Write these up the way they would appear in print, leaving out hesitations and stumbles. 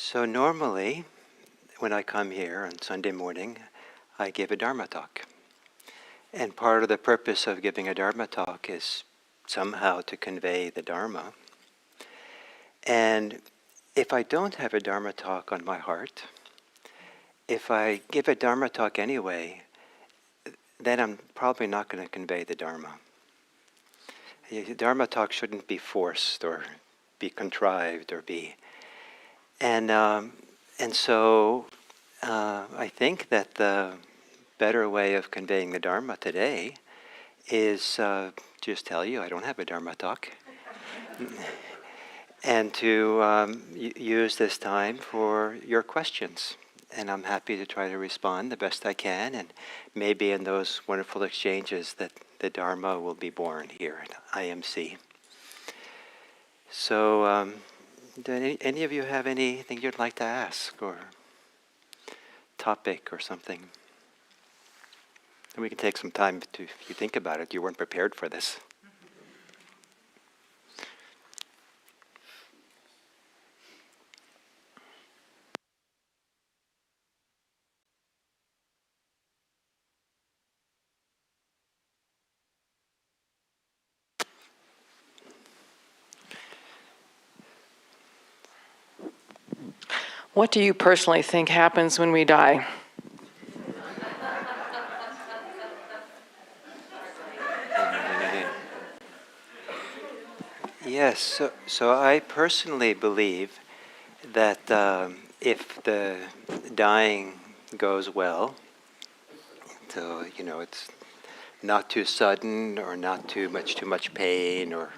So normally, when I come here on Sunday morning, I give a Dharma talk. And part of the purpose of giving a Dharma talk is somehow to convey the Dharma. And if I don't have a Dharma talk on my heart, if I give a Dharma talk anyway, then I'm probably not going to convey the Dharma. The Dharma talk shouldn't be forced or be contrived or be... And so I think that the better way of conveying the Dharma today is just tell you I don't have a Dharma talk. And to use this time for your questions. And I'm happy to try to respond the best I can, and maybe in those wonderful exchanges that the Dharma will be born here at IMC. So, do any of you have anything you'd like to ask, or topic or something? And we can take some time to, if you think about it, you weren't prepared for this. What do you personally think happens when we die? Yes, so I personally believe that if the dying goes well, so it's not too sudden or not too much pain or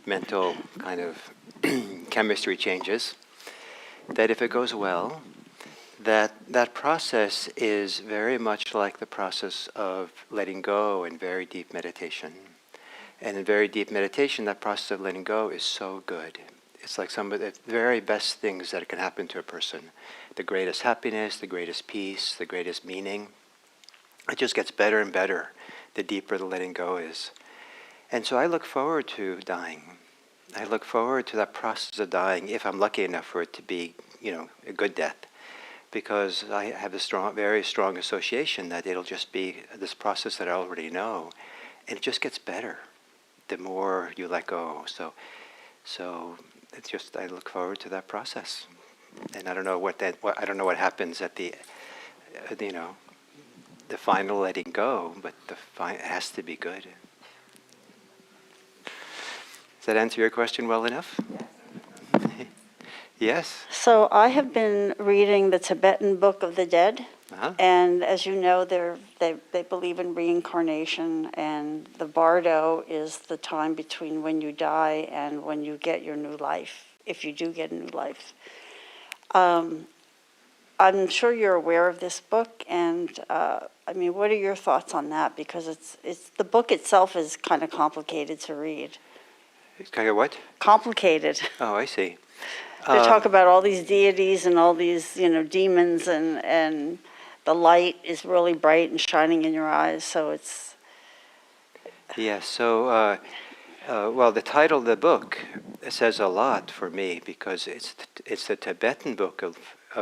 mental kind of chemistry changes, that if it goes well, that process is very much like the process of letting go in very deep meditation. And in very deep meditation, that process of letting go is so good. It's like some of the very best things that can happen to a person. The greatest happiness, the greatest peace, the greatest meaning. It just gets better and better the deeper the letting go is. And so I look forward to dying. I look forward to that process of dying, if I'm lucky enough for it to be, a good death. Because I have a very strong association that it'll just be this process that I already know. And it just gets better the more you let go. So it's just, I look forward to that process. And I don't know what happens at the, the final letting go, but it has to be good. Does that answer your question well enough? Yes. Yes? So I have been reading the Tibetan Book of the Dead. Uh-huh. And as you know, they believe in reincarnation, and the bardo is the time between when you die and when you get your new life, if you do get a new life. I'm sure you're aware of this book, and what are your thoughts on that? Because it's the book itself is kind of complicated to read. It's kind of what? Complicated. Oh, I see. They talk about all these deities and all these, demons, and the light is really bright and shining in your eyes, so it's... Yes, so, well, the title of the book says a lot for me, because it's the Tibetan book of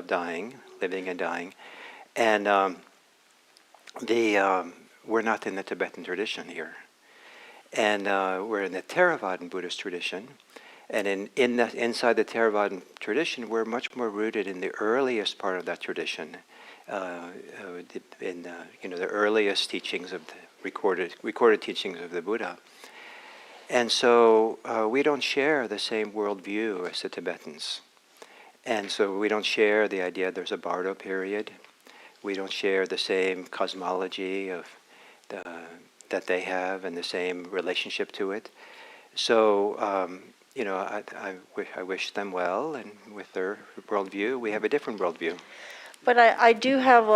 dying, living and dying, and we're not in the Tibetan tradition here. And we're in the Theravadan Buddhist tradition, and inside the Theravadan tradition, we're much more rooted in the earliest part of that tradition, in the earliest teachings of the recorded teachings of the Buddha. And so we don't share the same worldview as the Tibetans. And so we don't share the idea there's a bardo period. We don't share the same cosmology of that they have and the same relationship to it. So, I wish them well, and with their worldview, we have a different worldview. But I do have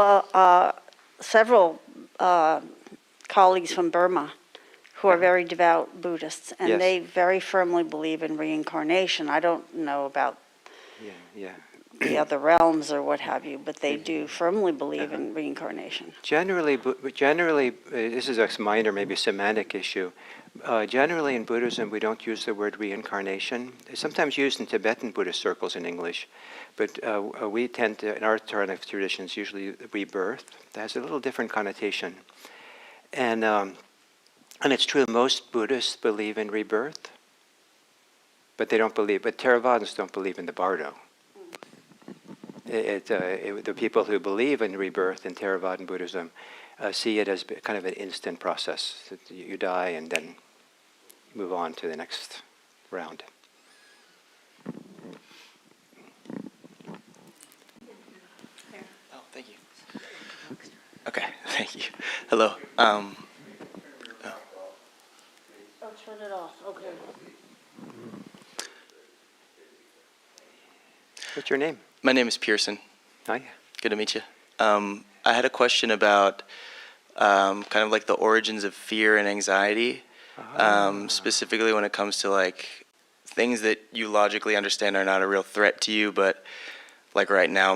several colleagues from Burma who are very devout Buddhists, and Yes. they very firmly believe in reincarnation. I don't know about Yeah. the other realms or what have you, but they do firmly believe in reincarnation. Generally, this is a minor, maybe semantic issue. Generally, in Buddhism, we don't use the word reincarnation. It's sometimes used in Tibetan Buddhist circles in English, but we tend to, in our traditions, usually rebirth. That has a little different connotation. And it's true, most Buddhists believe in rebirth, but Theravadins don't believe in the bardo. The people who believe in rebirth in Theravada Buddhism see it as kind of an instant process. You die and then move on to the next round. Oh, thank you. Okay, thank you. Hello. Oh, turn it off, okay. What's your name? My name is Pearson. Hi. Good to meet you. I had a question about kind of like the origins of fear and anxiety, specifically when it comes to like things that you logically understand are not a real threat to you, but like right now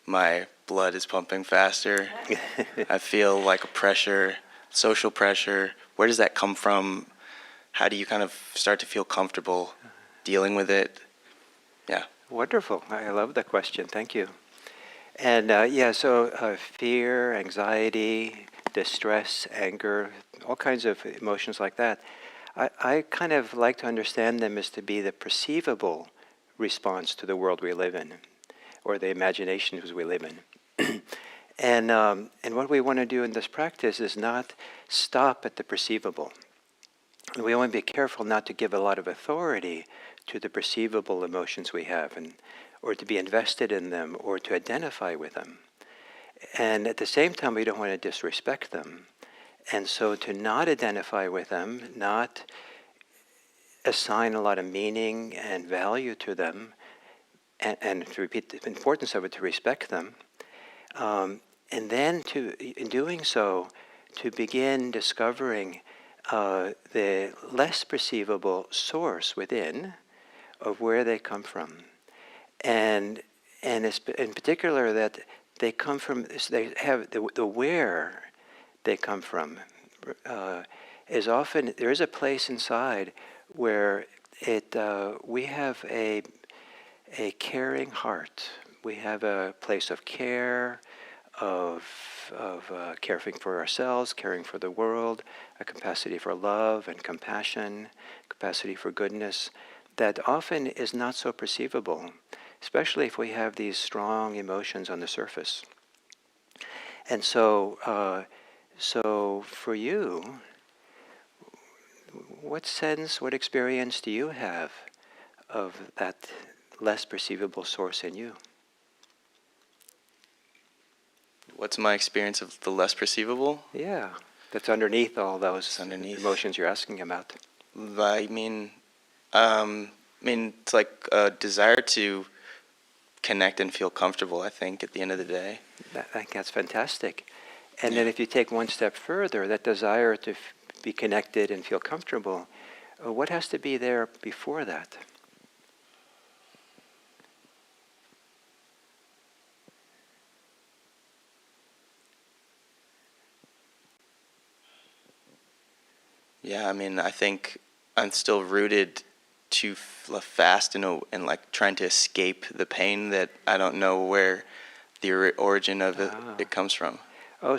my blood is pumping faster. I feel like a pressure, social pressure. Where does that come from? How do you kind of start to feel comfortable dealing with it? Yeah. Wonderful. I love the question. Thank you. And so fear, anxiety, distress, anger, all kinds of emotions like that. I kind of like to understand them as to be the perceivable response to the world we live in, or the imaginations we live in. And what we want to do in this practice is not stop at the perceivable. And we want to be careful not to give a lot of authority to the perceivable emotions we have, or to be invested in them, or to identify with them. And at the same time, we don't want to disrespect them. And so to not identify with them, not assign a lot of meaning and value to them, and to repeat the importance of it, to respect them. And then in doing so, to begin discovering the less perceivable source within of where they come from. And it's in particular that they come from, they have the where they come from is often, there is a place inside where we have a caring heart. We have a place of care, of caring for ourselves, caring for the world, a capacity for love and compassion, capacity for goodness, that often is not so perceivable, especially if we have these strong emotions on the surface. And so for you, what sense, what experience do you have of that less perceivable source in you? What's my experience of the less perceivable? Yeah, that's underneath all those emotions you're asking about. I mean, it's like a desire to connect and feel comfortable, I think, at the end of the day. I think that's fantastic. And then if you take one step further, that desire to be connected and feel comfortable, what has to be there before that? Yeah, I mean, I think I'm still rooted too fast and like trying to escape the pain that I don't know where the origin of it comes from. Oh,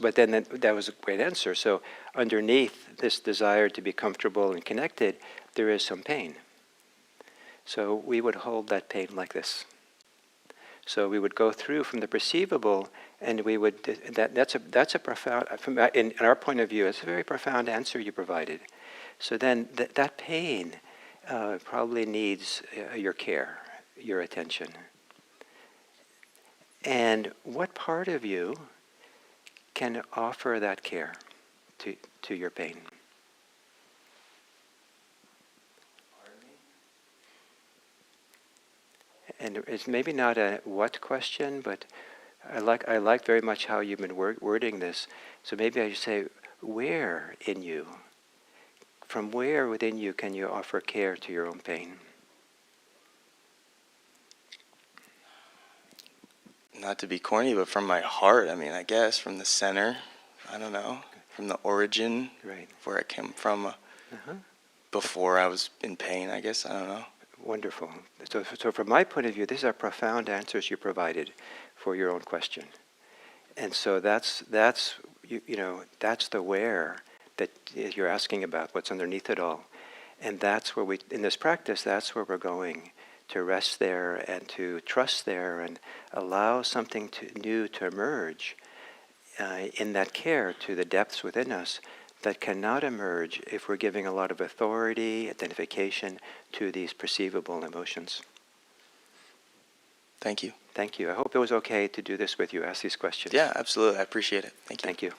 but then that was a great answer. So underneath this desire to be comfortable and connected, there is some pain. So we would hold that pain like this. So we would go through from the perceivable, and we would, that's a profound, in our point of view, it's a very profound answer you provided. So then that pain probably needs your care, your attention. And what part of you can offer that care to your pain? And it's maybe not a what question, but I like very much how you've been wording this. So maybe I should say, where in you, from where within you can you offer care to your own pain? not to be corny, but from my heart. I mean, I guess from the center. I don't know, from the origin, Right. where I came from Uh-huh. before I was in pain. I guess I don't know. Wonderful. So from my point of view, these are profound answers you provided for your own question. And so that's that's the where that you're asking about, what's underneath it all. And that's where in this practice, that's where we're going, to rest there and to trust there and allow something new to emerge in that care to the depths within us that cannot emerge if we're giving a lot of authority, identification to these perceivable emotions. Thank you. Thank you. I hope it was okay to do this with you, ask these questions. Yeah, absolutely. I appreciate it. Thank you. Thank you.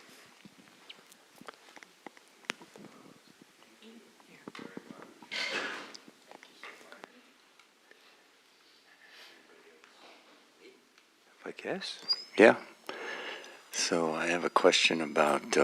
I guess. Yeah. So I have a question about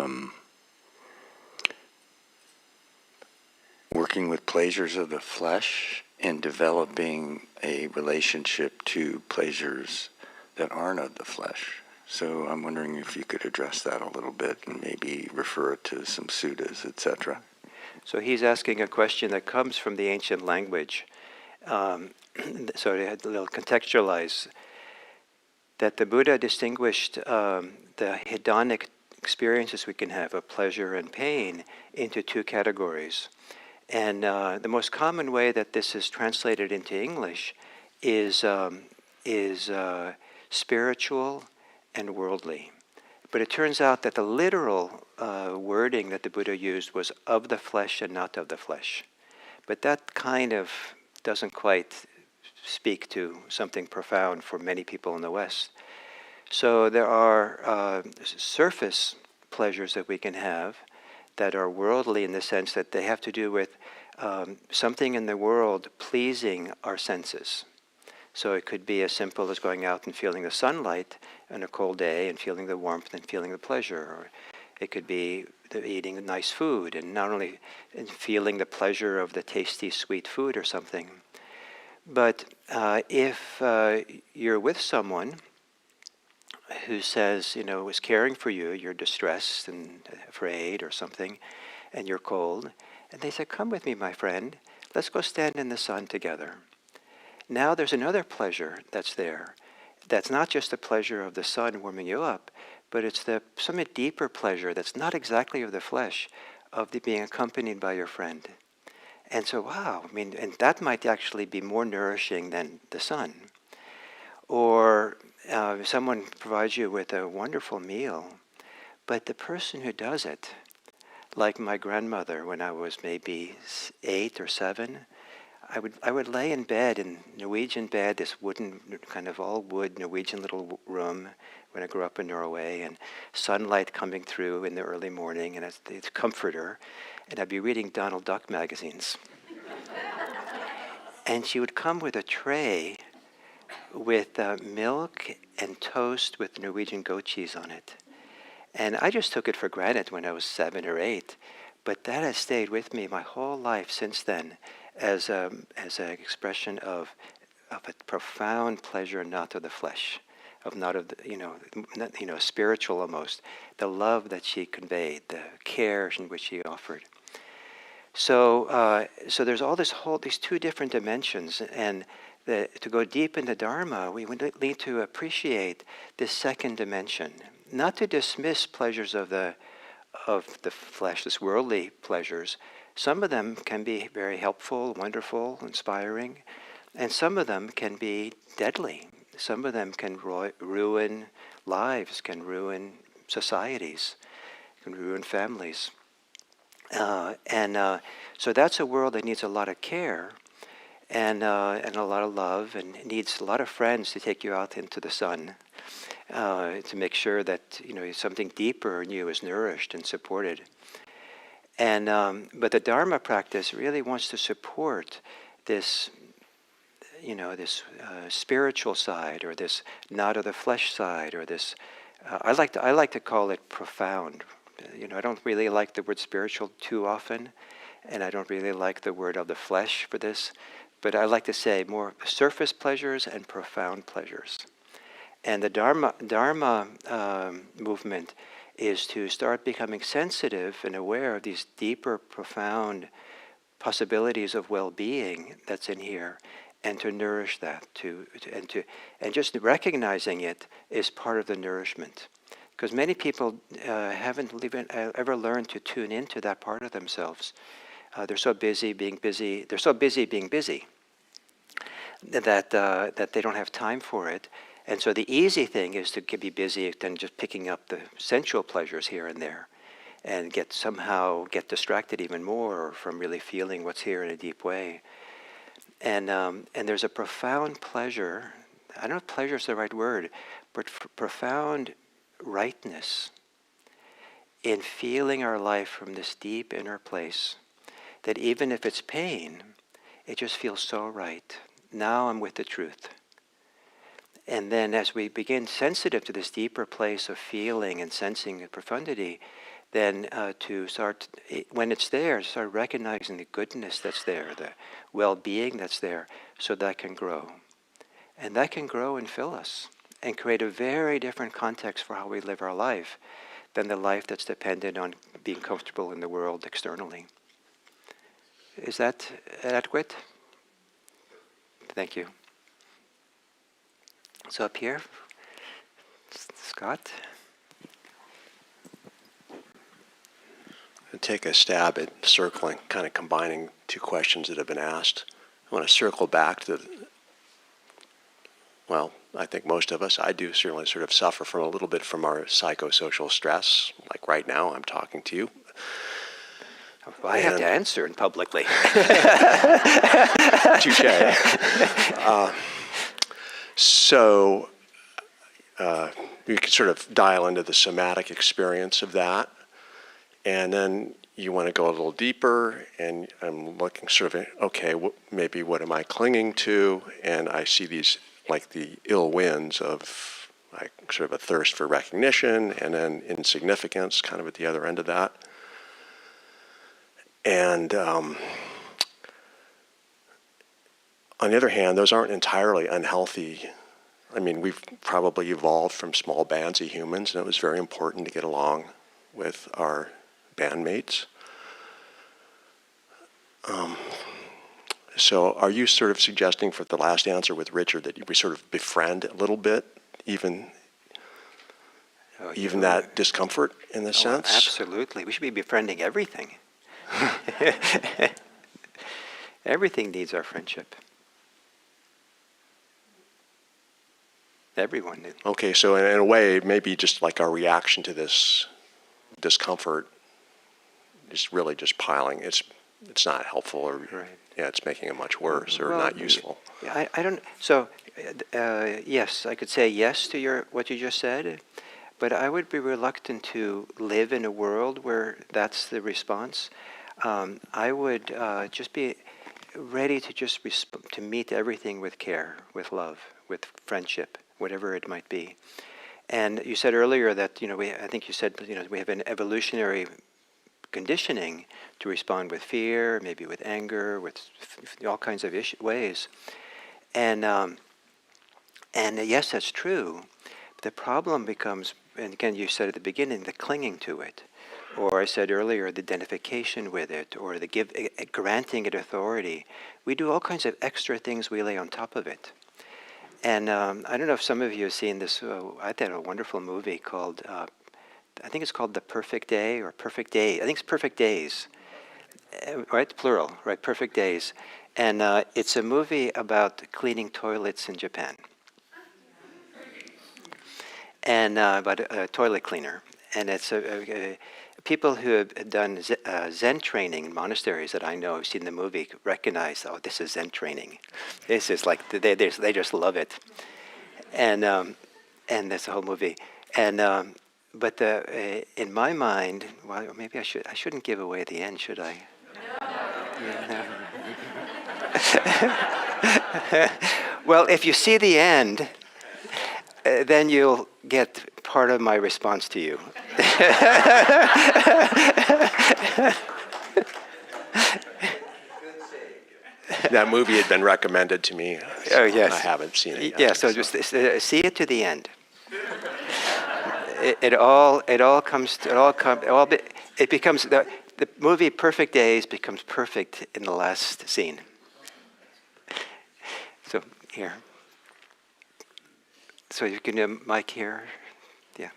working with pleasures of the flesh and developing a relationship to pleasures that aren't of the flesh. So I'm wondering if you could address that a little bit and maybe refer it to some suttas, etc. So he's asking a question that comes from the ancient language. So to a little contextualize that the Buddha distinguished the hedonic experiences we can have of pleasure and pain into two categories. And the most common way that this is translated into English is spiritual and worldly. But it turns out that the literal wording that the Buddha used was of the flesh and not of the flesh. But that kind of doesn't quite speak to something profound for many people in the West. So there are surface pleasures that we can have that are worldly in the sense that they have to do with something in the world pleasing our senses. So it could be as simple as going out and feeling the sunlight on a cold day and feeling the warmth and feeling the pleasure. Or it could be eating nice food and not only feeling the pleasure of the tasty, sweet food or something. But if you're with someone who says, is caring for you, you're distressed and afraid or something, and you're cold, and they say, come with me, my friend, let's go stand in the sun together. Now there's another pleasure that's there. That's not just the pleasure of the sun warming you up, but it's the somewhat deeper pleasure that's not exactly of the flesh, of being accompanied by your friend. And so, wow, and that might actually be more nourishing than the sun. Or someone provides you with a wonderful meal, but the person who does it, like my grandmother when I was maybe 8 or 7, I would lay in bed, in Norwegian bed, this wooden, kind of all wood Norwegian little room when I grew up in Norway, and sunlight coming through in the early morning, and it's a comforter, and I'd be reading Donald Duck magazines. And she would come with a tray with milk and toast with Norwegian goat cheese on it. And I just took it for granted when I was 7 or 8, but that has stayed with me my whole life since then as an expression of a profound pleasure not of the flesh, of not of the, spiritual almost, the love that she conveyed, the care in which she offered. So there's all these two different dimensions, and to go deep into Dharma, we need to appreciate this second dimension, not to dismiss pleasures of the flesh, this worldly pleasures. Some of them can be very helpful, wonderful, inspiring, and some of them can be deadly. Some of them can ruin lives, can ruin societies, can ruin families. So that's a world that needs a lot of care and a lot of love, and it needs a lot of friends to take you out into the sun to make sure that something deeper in you is nourished and supported. But the Dharma practice really wants to support this, spiritual side, or this not of the flesh side, or this. I like to call it profound. I don't really like the word spiritual too often, and I don't really like the word of the flesh for this. But I like to say more surface pleasures and profound pleasures. And the Dharma movement is to start becoming sensitive and aware of these deeper, profound possibilities of well-being that's in here, and to nourish that, and just recognizing it is part of the nourishment. Because many people haven't ever learned to tune into that part of themselves. They're so busy being busy. They're so busy being busy that they don't have time for it. And so the easy thing is to be busy than just picking up the sensual pleasures here and there, and somehow get distracted even more from really feeling what's here in a deep way. And there's a profound pleasure. I don't know if pleasure is the right word, but profound rightness in feeling our life from this deep inner place, that even if it's pain, it just feels so right. Now I'm with the truth. And then as we begin sensitive to this deeper place of feeling and sensing the profundity, then to start, when it's there, start recognizing the goodness that's there, the well-being that's there, so that can grow. And that can grow and fill us and create a very different context for how we live our life than the life that's dependent on being comfortable in the world externally. Is that adequate? Thank you. So up here, Scott. Take a stab at circling, kind of combining two questions that have been asked. I want to circle back to well, I think most of us, I do certainly sort of suffer from a little bit from our psychosocial stress. Like right now, I'm talking to you. Well, I have to answer publicly. Touche. So you can sort of dial into the somatic experience of that. And then you want to go a little deeper, and I'm looking sort of, okay, maybe what am I clinging to? And I see these, like the ill winds of like sort of a thirst for recognition and then insignificance kind of at the other end of that. And on the other hand, those aren't entirely unhealthy. I mean, we've probably evolved from small bands of humans, and it was very important to get along with our bandmates. So are you sort of suggesting for the last answer with Richard that we sort of befriend a little bit, even that discomfort in the sense? Absolutely. We should be befriending everything. Everything needs our friendship. Everyone needs. Okay, so in a way, maybe just like our reaction to this discomfort is really just piling. It's not helpful, or Right. Yeah, it's making it much worse or Well, not useful. I don't. So, yes, I could say yes to what you just said, but I would be reluctant to live in a world where that's the response. I would just be ready to to meet everything with care, with love, with friendship, whatever it might be. And you said earlier that I think you said we have an evolutionary conditioning to respond with fear, maybe with anger, with all kinds of ways. And yes, that's true. The problem becomes, and again, you said at the beginning, the clinging to it. Or I said earlier, the identification with it, or the granting it authority. We do all kinds of extra things we lay on top of it. And I don't know if some of you have seen this, I thought a wonderful movie called, I think it's called The Perfect Day, or Perfect Day. I think it's Perfect Days, right? Plural, right? Perfect Days. And it's a movie about cleaning toilets in Japan. And about a toilet cleaner. And it's people who have done Zen training in monasteries that I know have seen the movie recognize, oh, this is Zen training. This is like, they just love it. And that's the whole movie. And but in my mind, well, maybe I shouldn't give away the end, should I? No. Well, if you see the end, then you'll get part of my response to you. That movie had been recommended to me. Oh, yes. I haven't seen it yet. Yeah, so just see it to the end. it becomes, the movie Perfect Days becomes perfect in the last scene. So, here. So you can do Mike here. Yeah.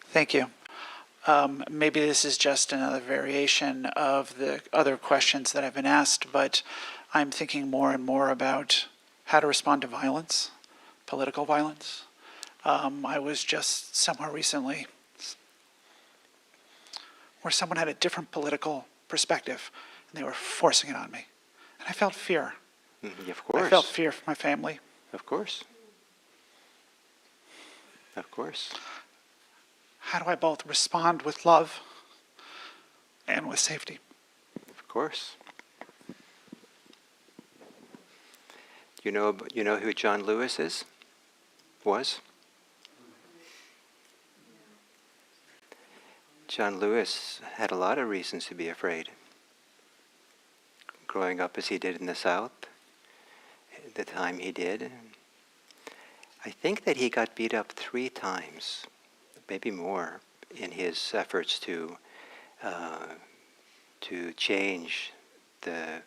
Thank you. Maybe this is just another variation of the other questions that have been asked, but I'm thinking more and more about how to respond to violence, political violence. I was just somewhere recently where someone had a different political perspective, and they were forcing it on me. And I felt fear. Of course. I felt fear for my family. Of course. Of course. How do I both respond with love and with safety? Of course. You know who John Lewis is? Was? John Lewis had a lot of reasons to be afraid. Growing up as he did in the South, the time he did. I think that he got beat up 3 times, maybe more, in his efforts to change the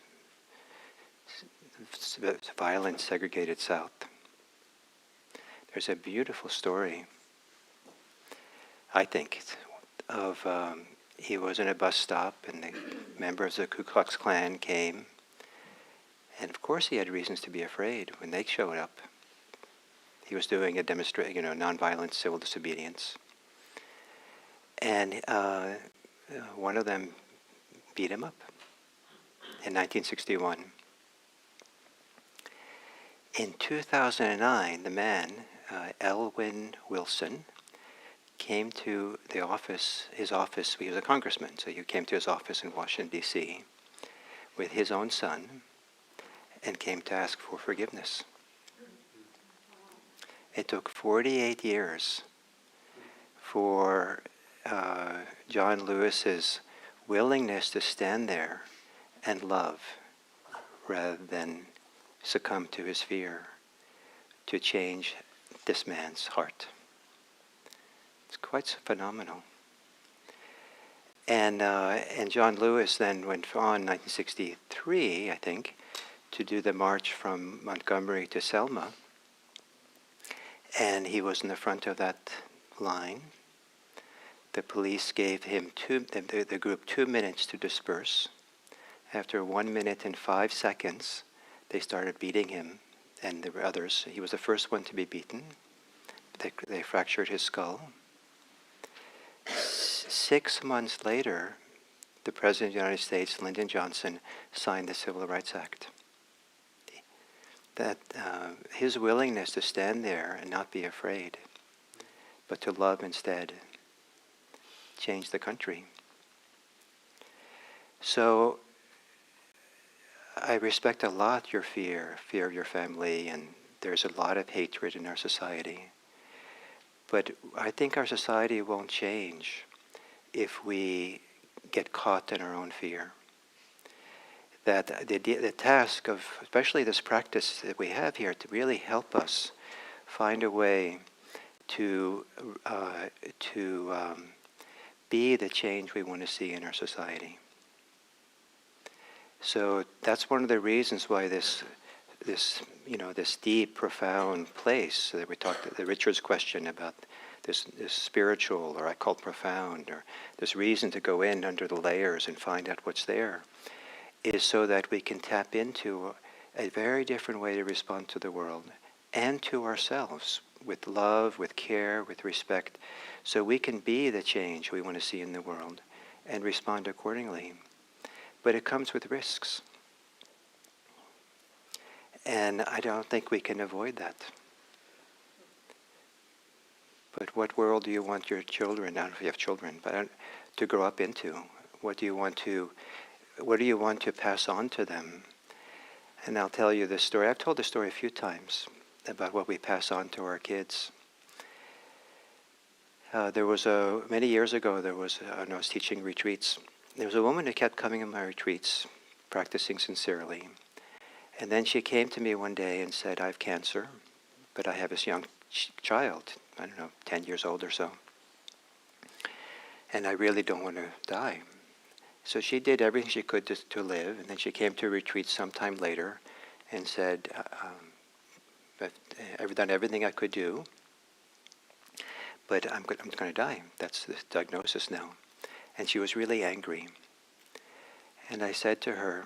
violent, segregated South. There's a beautiful story, I think, of he was in a bus stop and the members of the Ku Klux Klan came, and of course he had reasons to be afraid when they showed up. He was doing a nonviolent civil disobedience, and one of them beat him up in 1961. In 2009, the man, Elwyn Wilson, came to the office, his office. He was a congressman, so he came to his office in Washington, D.C. with his own son and came to ask for forgiveness. It took 48 years for John Lewis's willingness to stand there and love rather than succumb to his fear to change this man's heart. It's quite phenomenal. And John Lewis then went on in 1963, I think, to do the march from Montgomery to Selma. And he was in the front of that line. The police gave him the group 2 minutes to disperse. After 1 minute and 5 seconds, they started beating him, and there were others. He was the first one to be beaten. They fractured his skull. 6 months later, the President of the United States, Lyndon Johnson, signed the Civil Rights Act. That his willingness to stand there and not be afraid, but to love instead, changed the country. So I respect a lot your fear of your family, and there's a lot of hatred in our society. But I think our society won't change if we get caught in our own fear. That the task of, especially this practice that we have here, to really help us find a way to be the change we want to see in our society. So that's one of the reasons why this deep, profound place that we talked, the Richard's question about this spiritual, or I call it profound, or this reason to go in under the layers and find out what's there, is so that we can tap into a very different way to respond to the world and to ourselves, with love, with care, with respect, so we can be the change we want to see in the world and respond accordingly. But it comes with risks. And I don't think we can avoid that. But what world do you want your children, I don't know if you have children, but to grow up into? What do you want to pass on to them? And I'll tell you this story. I've told this story a few times about what we pass on to our kids. Many years ago, I was teaching retreats. There was a woman who kept coming in my retreats, practicing sincerely. And then she came to me one day and said, I have cancer, but I have this young child, I don't know, 10 years old or so. And I really don't want to die. So she did everything she could to live, and then she came to a retreat sometime later and said, I've done everything I could do, but I'm going to die. That's the diagnosis now. And she was really angry. And I said to her,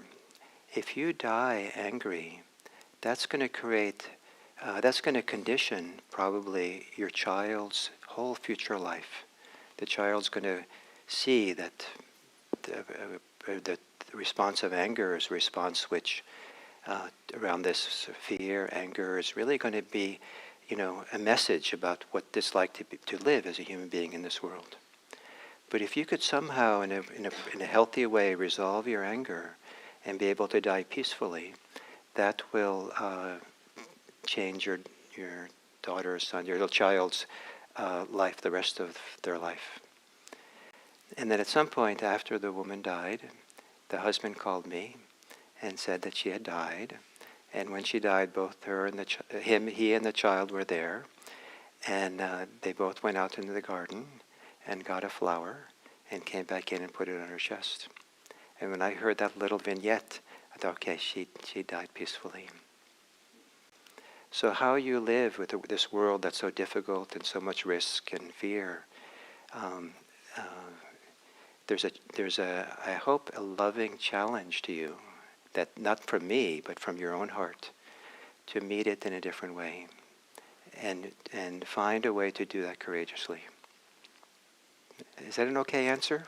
if you die angry, that's going to condition probably your child's whole future life. The child's going to see that the response of anger is a response which, around this fear, anger, is really going to be, a message about what it's like to live as a human being in this world. But if you could somehow, in a healthy way, resolve your anger and be able to die peacefully, that will change your daughter or son, your little child's life, the rest of their life. And then at some point after the woman died, the husband called me and said that she had died. And when she died, both her and he and the child were there. And they both went out into the garden and got a flower and came back in and put it on her chest. And when I heard that little vignette, I thought, okay, she died peacefully. So how you live with this world that's so difficult and so much risk and fear, there's I hope, a loving challenge to you, that not from me, but from your own heart, to meet it in a different way, and find a way to do that courageously. Is that an okay answer?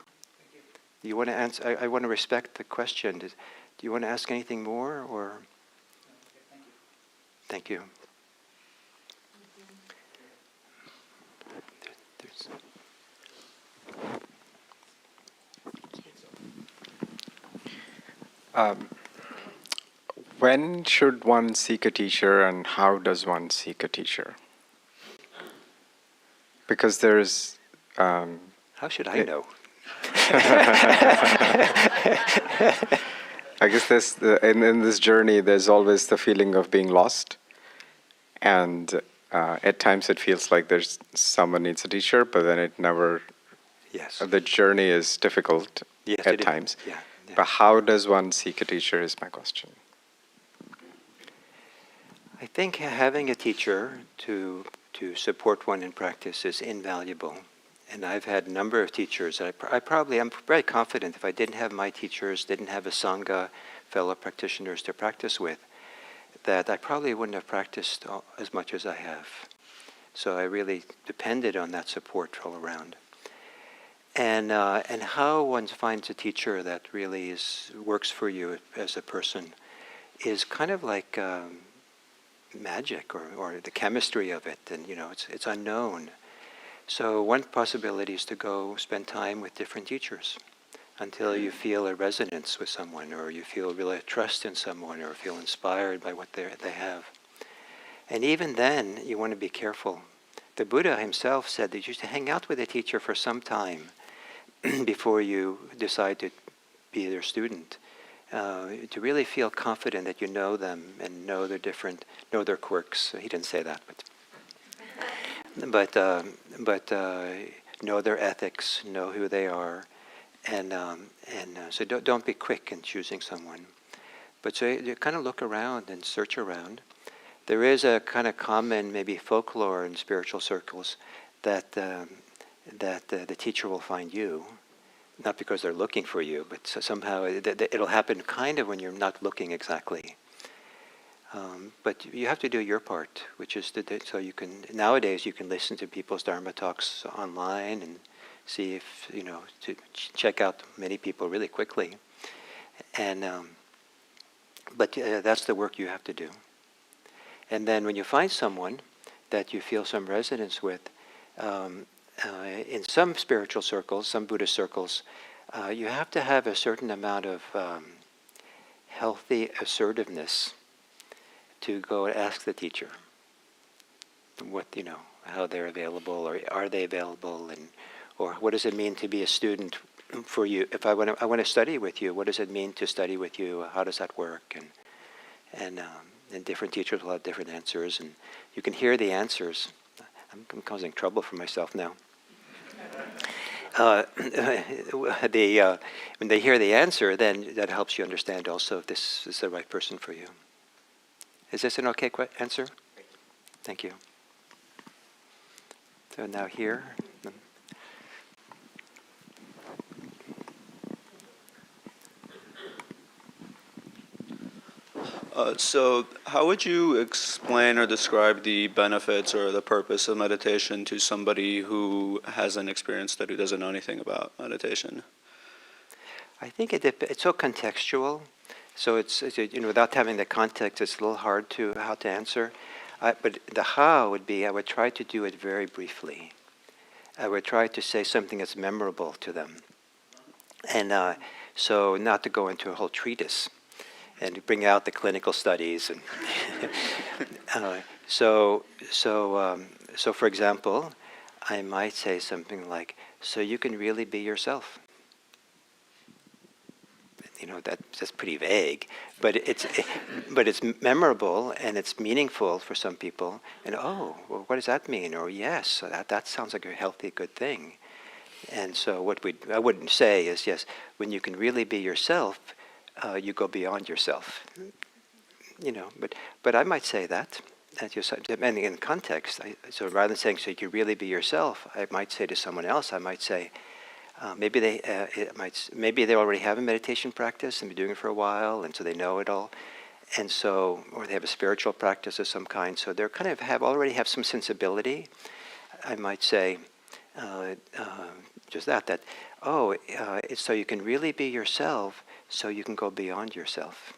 You want to answer? I want to respect the question. Do you want to ask anything more, or? Thank you. When should one seek a teacher, and how does one seek a teacher? Because there's... How should I know? I guess in this journey, there's always the feeling of being lost. And at times it feels like someone needs a teacher, but then it never... Yes. The journey is difficult at times. Yeah. But how does one seek a teacher is my question. I think having a teacher to support one in practice is invaluable. And I've had a number of teachers. I'm very confident if I didn't have my teachers, didn't have a Sangha, fellow practitioners to practice with, that I probably wouldn't have practiced as much as I have. So I really depended on that support all around. And how one finds a teacher that really works for you as a person is kind of like magic, or the chemistry of it, and it's unknown. So one possibility is to go spend time with different teachers until you feel a resonance with someone, or you feel really a trust in someone, or feel inspired by what they have. And even then, you want to be careful. The Buddha himself said that you should hang out with a teacher for some time before you decide to be their student. To really feel confident that you know them and know their quirks. He didn't say that, but know their ethics, know who they are, and so don't be quick in choosing someone. But so you kind of look around and search around. There is a kind of common maybe folklore in spiritual circles that the teacher will find you. Not because they're looking for you, but somehow it'll happen kind of when you're not looking exactly. But you have to do your part, which is so you can, nowadays you can listen to people's Dharma talks online and see if, to check out many people really quickly. And but that's the work you have to do. And then when you find someone that you feel some resonance with, in some spiritual circles, some Buddhist circles, you have to have a certain amount of healthy assertiveness to go and ask the teacher how they're available, or are they available, or what does it mean to be a student for you? If I want to study with you, what does it mean to study with you? How does that work? and different teachers will have different answers, and you can hear the answers. I'm causing trouble for myself now. When they hear the answer, then that helps you understand also if this is the right person for you. Is this an okay answer? Thank you. So now here. So how would you explain or describe the benefits or the purpose of meditation to somebody who hasn't experienced it, who doesn't know anything about meditation? I think it's so contextual. So it's without having the context, it's a little hard to how to answer. But the how would be I would try to do it very briefly. I would try to say something that's memorable to them, and so not to go into a whole treatise and bring out the clinical studies and so for example, I might say something like, so you can really be yourself. That's pretty vague, but it's memorable and it's meaningful for some people. And well, what does that mean? Or yes, that sounds like a healthy, good thing. And so I wouldn't say is yes, when you can really be yourself, you go beyond yourself. But I might say that. Depending in context. So rather than saying so you can really be yourself, I might say to someone else, I might say. Maybe they already have a meditation practice and been doing it for a while, and so they know it all, and so or they have a spiritual practice of some kind, so they're kind of already have some sensibility. I might say just that it's so you can really be yourself, so you can go beyond yourself.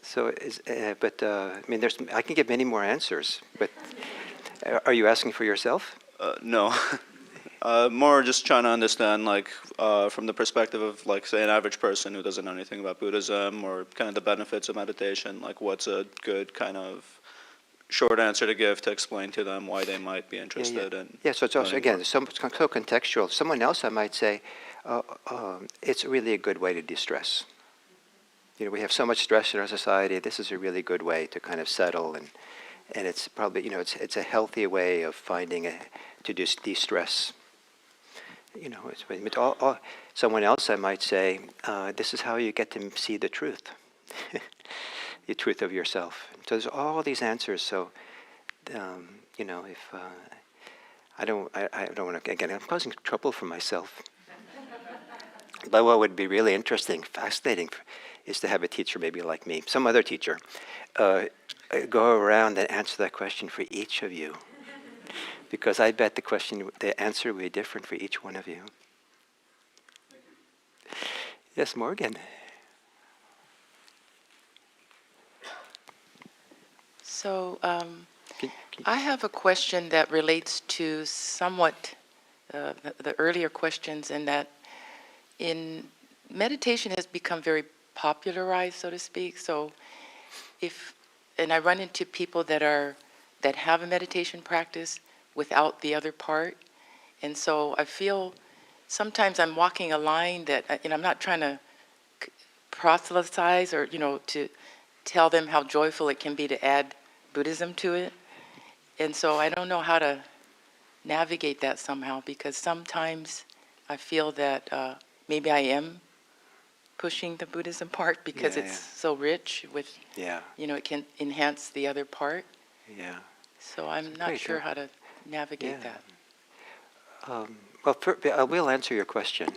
So, I can give many more answers, but are you asking for yourself? No. More just trying to understand, from the perspective of, say, an average person who doesn't know anything about Buddhism or kind of the benefits of meditation, what's a good kind of short answer to give to explain to them why they might be interested in. Yeah, so it's also, learning again, more. so contextual. Someone else, I might say, it's really a good way to de-stress. We have so much stress in our society. This is a really good way to kind of settle, and it's probably, it's a healthy way of finding to just de-stress. Someone else, I might say, this is how you get to see the truth, the truth of yourself. So there's all these answers. So, if I don't want to, again, I'm causing trouble for myself. But what would be really interesting, fascinating, is to have a teacher maybe like me, some other teacher, go around and answer that question for each of you. Because I bet the answer will be different for each one of you. Yes, Morgan. So I have a question that relates to somewhat the earlier questions, in that in meditation has become very popularized, so to speak. So and I run into people that have a meditation practice without the other part. And so I feel sometimes I'm walking a line that, I'm not trying to proselytize or, to tell them how joyful it can be to add Buddhism to it. And so I don't know how to navigate that somehow, because sometimes I feel that maybe I am pushing the Buddhism part because it's so rich with, it can enhance the other part. Yeah. So I'm not sure how to navigate that. Well, I will answer your question,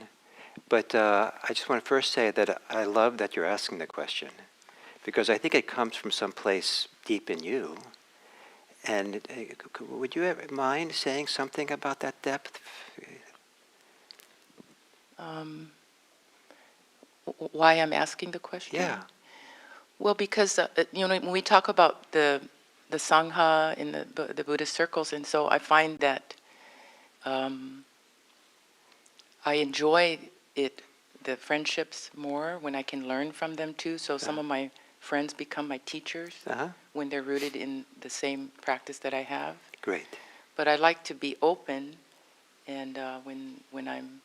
but I just want to first say that I love that you're asking the question, because I think it comes from some place deep in you. And would you ever mind saying something about that depth? Why I'm asking the question? Yeah. Well, because when we talk about the Sangha in the Buddhist circles, and so I find that I enjoy the friendships more when I can learn from them too. So some of my friends become my teachers when they're rooted in the same practice that I have. Great. But I like to be open, and when I'm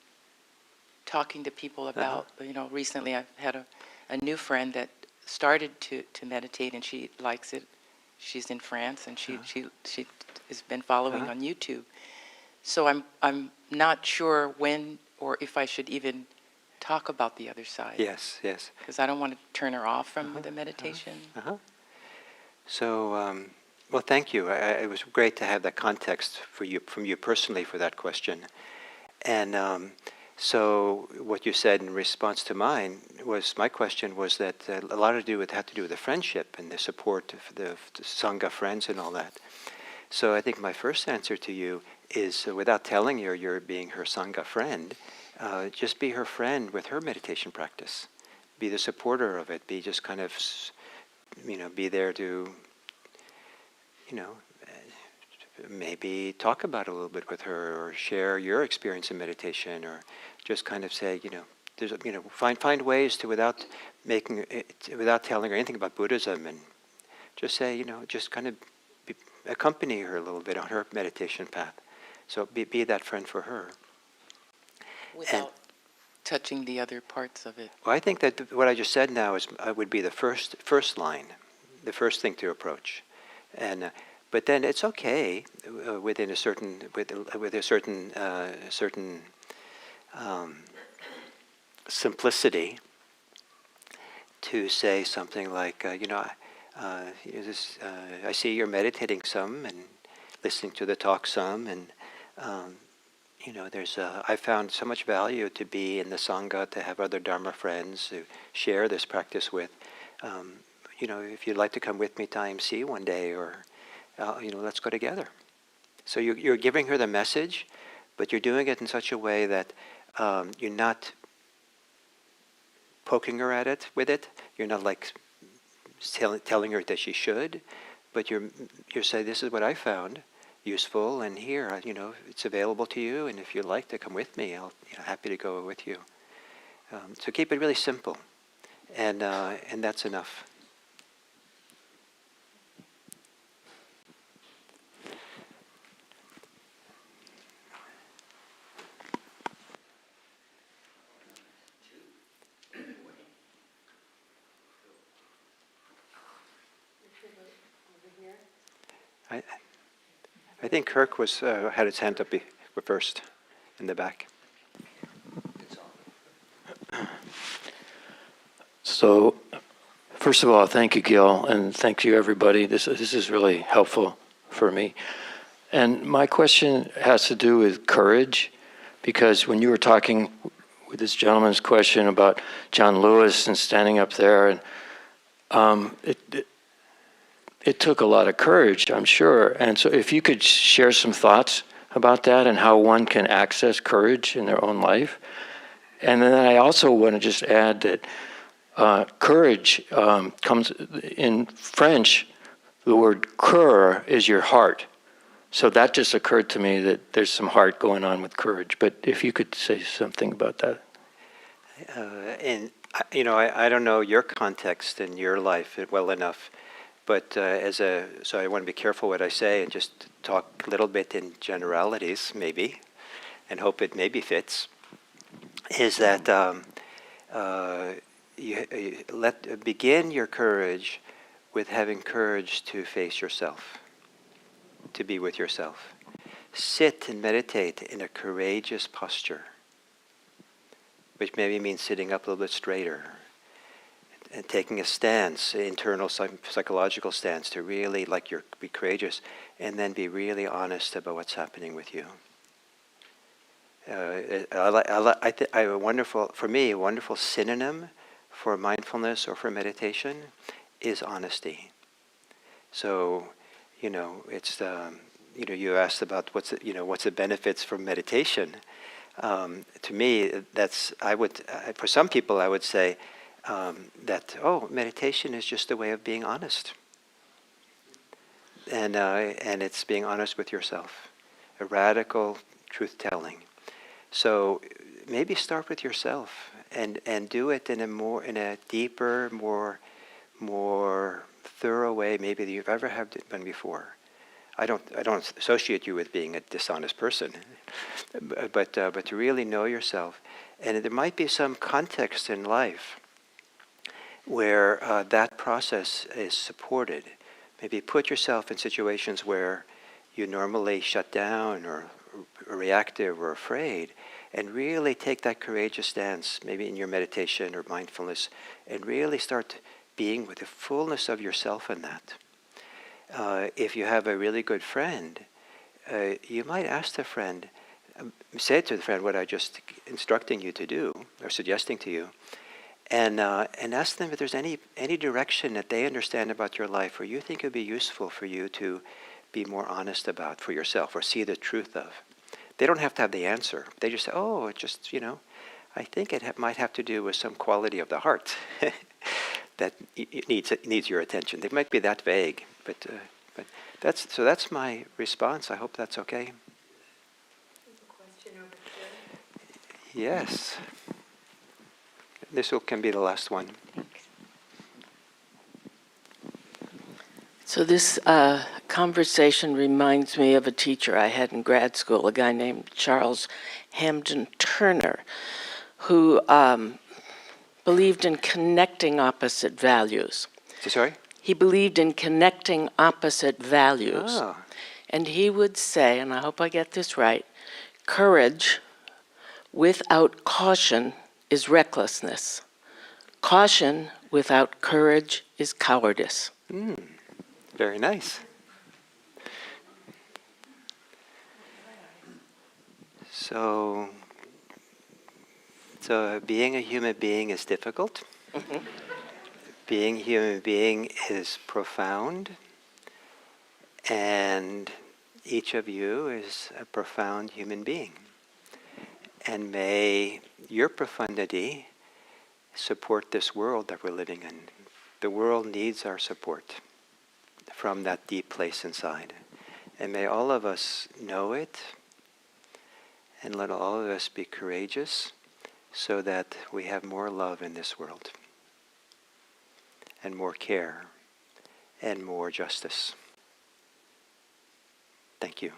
talking to people about, recently I've had a new friend that started to meditate, and she likes it. She's in France, and she has been following on YouTube. So I'm not sure when or if I should even talk about the other side. Yes, yes. Because I don't want to turn her off from the meditation. So, well, thank you. It was great to have that context from you personally for that question. And so what you said in response to mine was, my question was that a lot had to do with the friendship and the support of the Sangha friends and all that. So I think my first answer to you is, without telling her you're being her Sangha friend, just be her friend with her meditation practice. Be the supporter of it. Be just kind of, be there to, maybe talk about it a little bit with her, or share your experience in meditation, or just kind of say, there's, find ways to, without telling her anything about Buddhism, and just say, just kind of accompany her a little bit on her meditation path. So be that friend for her. Without touching the other parts of it. Well, I think that what I just said now would be the first line, the first thing to approach, and but then it's okay within a certain simplicity to say something like, I see you're meditating some and listening to the talk some, and I found so much value to be in the Sangha, to have other Dharma friends to share this practice with. If you'd like to come with me to IMC one day, or let's go together. So you're giving her the message, but you're doing it in such a way that you're not poking her at it with it. You're not like telling her that she should, but you're saying, this is what I found useful, and here, it's available to you, and if you'd like to come with me, I'll happy to go with you. So keep it really simple, and that's enough. I think Kirk had his hand up first in the back. So, first of all, thank you, Gil, and thank you, everybody. This is really helpful for me. And my question has to do with courage, because when you were talking with this gentleman's question about John Lewis and standing up there, and it took a lot of courage, I'm sure. And so if you could share some thoughts about that and how one can access courage in their own life. And then I also want to just add that courage comes in French, the word cœur is your heart. So that just occurred to me that there's some heart going on with courage. But if you could say something about that. I don't know your context in your life well enough, but so I want to be careful what I say and just talk a little bit in generalities, maybe, and hope it maybe fits. Is that begin your courage with having courage to face yourself, to be with yourself. Sit and meditate in a courageous posture, which maybe means sitting up a little bit straighter and taking a stance, internal psychological stance, to really be courageous, and then be really honest about what's happening with you. A wonderful synonym for mindfulness or for meditation is honesty. So, it's you asked about what's the benefits from meditation. To me, for some people, I would say that meditation is just a way of being honest, and it's being honest with yourself, a radical truth-telling. So maybe start with yourself and do it in a deeper, more thorough way maybe than you've ever done before. I don't associate you with being a dishonest person, but to really know yourself. And there might be some context in life where that process is supported. Maybe put yourself in situations where you normally shut down or reactive or afraid, and really take that courageous stance, maybe in your meditation or mindfulness, and really start being with the fullness of yourself in that. If you have a really good friend, you might ask the friend, say to the friend what I just instructing you to do or suggesting to you, and ask them if there's any direction that they understand about your life or you think it would be useful for you to be more honest about for yourself or see the truth of. They don't have to have the answer. They just say, oh, it just, I think it might have to do with some quality of the heart that needs your attention. They might be that vague, but that's my response. I hope that's okay. Yes. This can be the last one. So this conversation reminds me of a teacher I had in grad school, a guy named Charles Hamden Turner, who believed in connecting opposite values. Sorry? He believed in connecting opposite values. Oh. And he would say, and I hope I get this right, courage without caution is recklessness. Caution without courage is cowardice. Very nice. So being a human being is difficult. Being a human being is profound. And each of you is a profound human being. And may your profundity support this world that we're living in. The world needs our support from that deep place inside. And may all of us know it, and let all of us be courageous so that we have more love in this world, and more care, and more justice. Thank you.